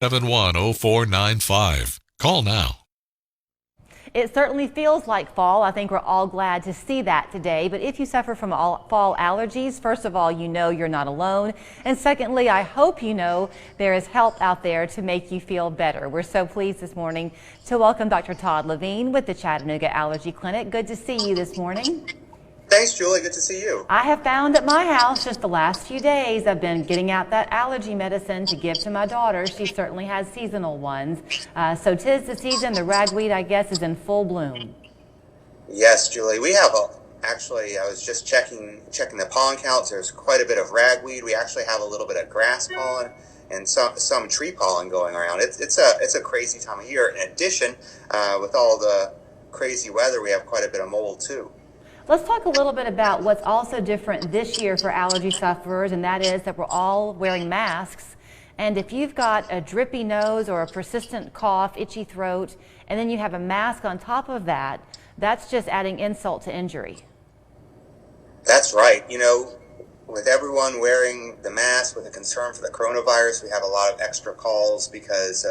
710495. Call now. It certainly feels like fall. I think we're all glad to see that today. But if you suffer from fall allergies, first of all, you know you're not alone. And secondly, I hope you know there is help out there to make you feel better. We're so pleased this morning to welcome Dr. Todd Levin with the Chattanooga Allergy Clinic. Good to see you this morning. Thanks, Julie. Good to see you. I have found at my house just the last few days I've been getting out that allergy medicine to give to my daughter. She certainly has seasonal ones. So 'tis the season. The ragweed, I guess, is in full bloom. Yes, Julie. We have actually, I was just checking the pollen counts. There's quite a bit of ragweed. We actually have a little bit of grass pollen and some tree pollen going around. It's a crazy time of year. In addition, with all the crazy weather, we have quite a bit of mold too. Let's talk a little bit about what's also different this year for allergy sufferers, and that is that we're all wearing masks. And if you've got a drippy nose or a persistent cough, itchy throat, and then you have a mask on top of that, that's just adding insult to injury. That's right. You know, with everyone wearing the mask with a concern for the coronavirus, we have a lot of extra calls because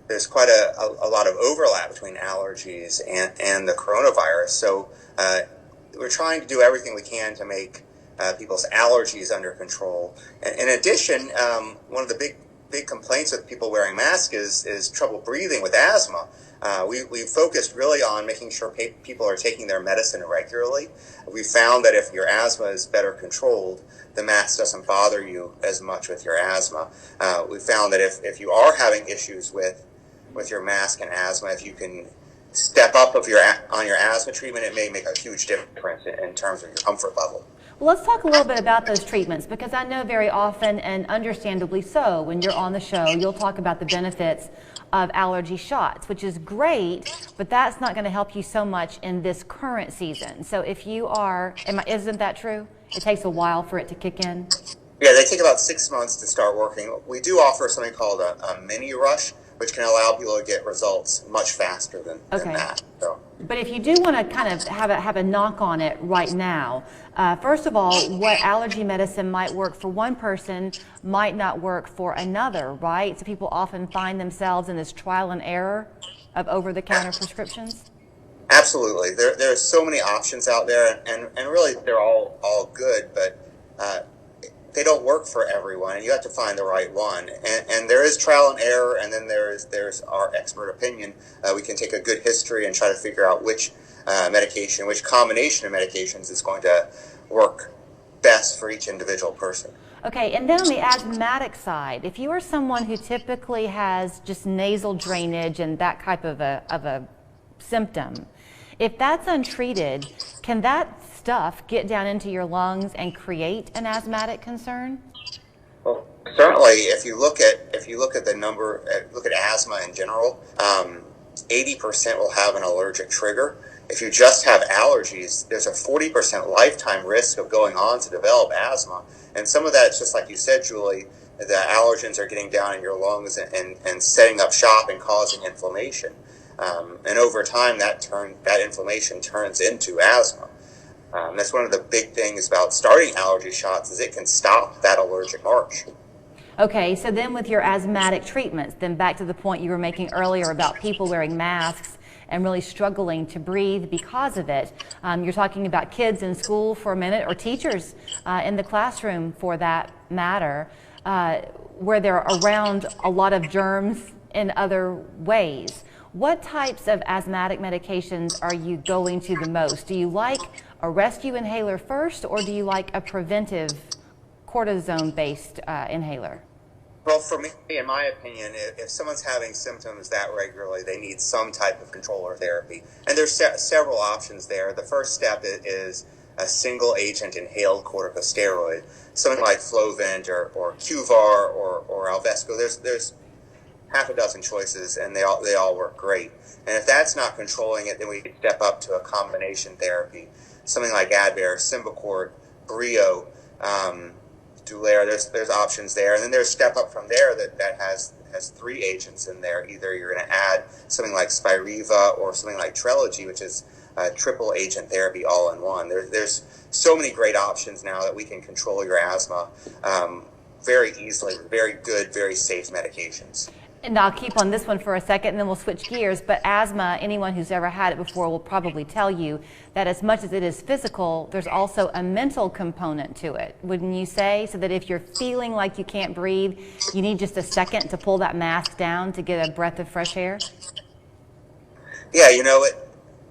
there's quite a lot of overlap between allergies and the coronavirus. So we're trying to do everything we can to make people's allergies under control. And in addition, one of the big complaints with people wearing masks is trouble breathing with asthma. We focused really on making sure people are taking their medicine regularly. We found that if your asthma is better controlled, the mask doesn't bother you as much with your asthma. We found that if you are having issues with your mask and asthma, if you can step up on your asthma treatment, it may make a huge difference in terms of your comfort level. Well, let's talk a little bit about those treatments, because I know very often, and understandably so, when you're on the show, you'll talk about the benefits of allergy shots, which is great, but that's not going to help you so much in this current season. So if you are, isn't that true? It takes a while for it to kick in? Yeah, they take about 6 months to start working. We do offer something called a mini rush, which can allow people to get results much faster than that. So. But if you do want to kind of have a knock on it right now, first of all, what allergy medicine might work for one person might not work for another, right? So people often find themselves in this trial and error of over-the-counter prescriptions. Absolutely. There are so many options out there, and really they're all good, but they don't work for everyone, and you have to find the right one. And there is trial and error, and then there's our expert opinion. We can take a good history and try to figure out which medication, which combination of medications is going to work best for each individual person. Okay, and then on the asthmatic side, if you are someone who typically has just nasal drainage and that type of a symptom, if that's untreated, can that stuff get down into your lungs and create an asthmatic concern? Well, certainly, if you look at the number, look at asthma in general, 80% will have an allergic trigger. If you just have allergies, there's a 40% lifetime risk of going on to develop asthma. And some of that is just like you said, Julie, the allergens are getting down in your lungs and setting up shop and causing inflammation. And over time, that inflammation turns into asthma. That's one of the big things about starting allergy shots is it can stop that allergic march. Okay, so then with your asthmatic treatments, then back to the point you were making earlier about people wearing masks and really struggling to breathe because of it. You're talking about kids in school for a minute, or teachers in the classroom for that matter, where they're around a lot of germs in other ways. What types of asthmatic medications are you going to the most? Do you like a rescue inhaler first, or do you like a preventive cortisone-based inhaler? Well, for me, in my opinion, if someone's having symptoms that regularly, they need some type of controller therapy. And there's several options there. The first step is a single agent inhaled corticosteroid, something like Flovent or Qvar or Alvesco. There's half a dozen choices, and they all work great. And if that's not controlling it, then we can step up to a combination therapy, something like Advair, Symbicort, Brio, Dulera. There's options there, and then there's step up from there that has 3 agents in there. Either you're going to add something like Spiriva or something like Trelegy, which is a triple agent therapy all in one. There's so many great options now that we can control your asthma very easily with very good, very safe medications. And I'll keep on this one for a second and then we'll switch gears. But asthma, anyone who's ever had it before will probably tell you that as much as it is physical, there's also a mental component to it, wouldn't you say? So that if you're feeling like you can't breathe, you need just a second to pull that mask down to get a breath of fresh air? Yeah, you know,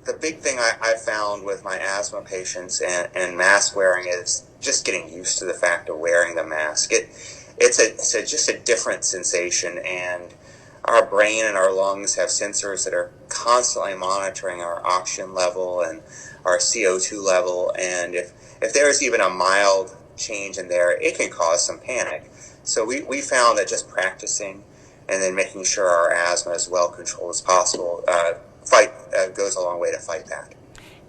the big thing I found with my asthma patients and mask wearing is just getting used to the fact of wearing the mask. It's just a different sensation, and our brain and our lungs have sensors that are constantly monitoring our oxygen level and our CO2 level, and if there's even a mild change in there, it can cause some panic. So we found that just practicing and then making sure our asthma is well controlled as possible goes a long way to fight that.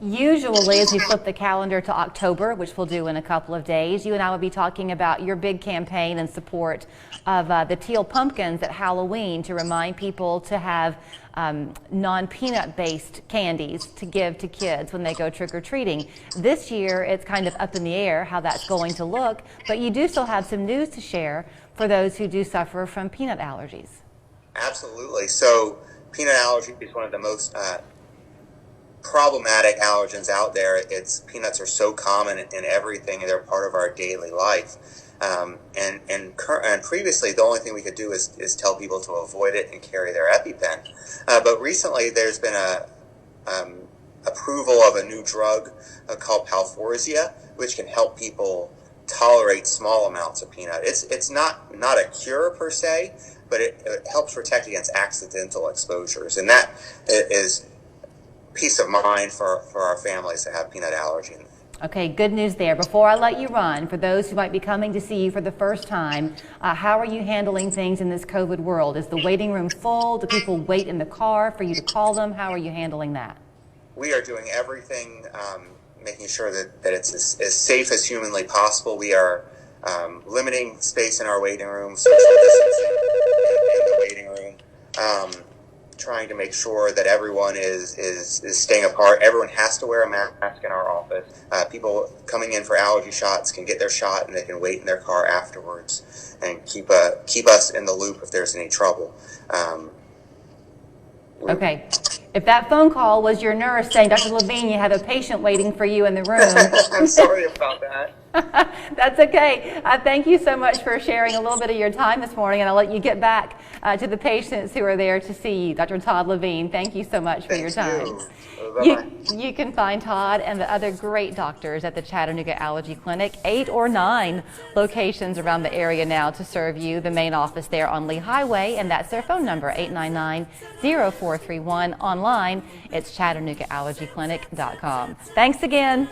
Usually, as we flip the calendar to October, which we'll do in a couple of days, you and I will be talking about your big campaign in support of the teal pumpkins at Halloween to remind people to have non-peanut based candies to give to kids when they go trick-or-treating. This year, it's kind of up in the air how that's going to look, but you do still have some news to share for those who do suffer from peanut allergies. Absolutely. So peanut allergy is one of the most problematic allergens out there. Peanuts are so common in everything, and they're part of our daily life. And previously, the only thing we could do is tell people to avoid it and carry their EpiPen. But recently, there's been a approval of a new drug called Palforzia, which can help people tolerate small amounts of peanut. It's not a cure per se, but it helps protect against accidental exposures, and that is peace of mind for our families that have peanut allergy. Okay, good news there. Before I let you run, for those who might be coming to see you for the first time, how are you handling things in this COVID world? Is the waiting room full? Do people wait in the car for you to call them? How are you handling that? We are doing everything, making sure that it's as safe as humanly possible. We are limiting space in our waiting room, social distancing in the waiting room, trying to make sure that everyone is staying apart. Everyone has to wear a mask in our office. People coming in for allergy shots can get their shot and they can wait in their car afterwards and keep us in the loop if there's any trouble. Okay. If that phone call was your nurse saying, Dr. Levin, you have a patient waiting for you in the room. I'm sorry about that. That's okay. Thank you so much for sharing a little bit of your time this morning, and I'll let you get back to the patients who are there to see you. Dr. Todd Levin, thank you so much for your time. You can find Todd and the other great doctors at the Chattanooga Allergy Clinic, 8 or 9 locations around the area now to serve you. The main office there on Lee Highway, and that's their phone number, 899-0431. Online, it's ChattanoogaAllergyClinic.com. Thanks again.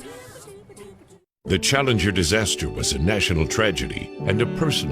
The Challenger disaster was a national tragedy and a personal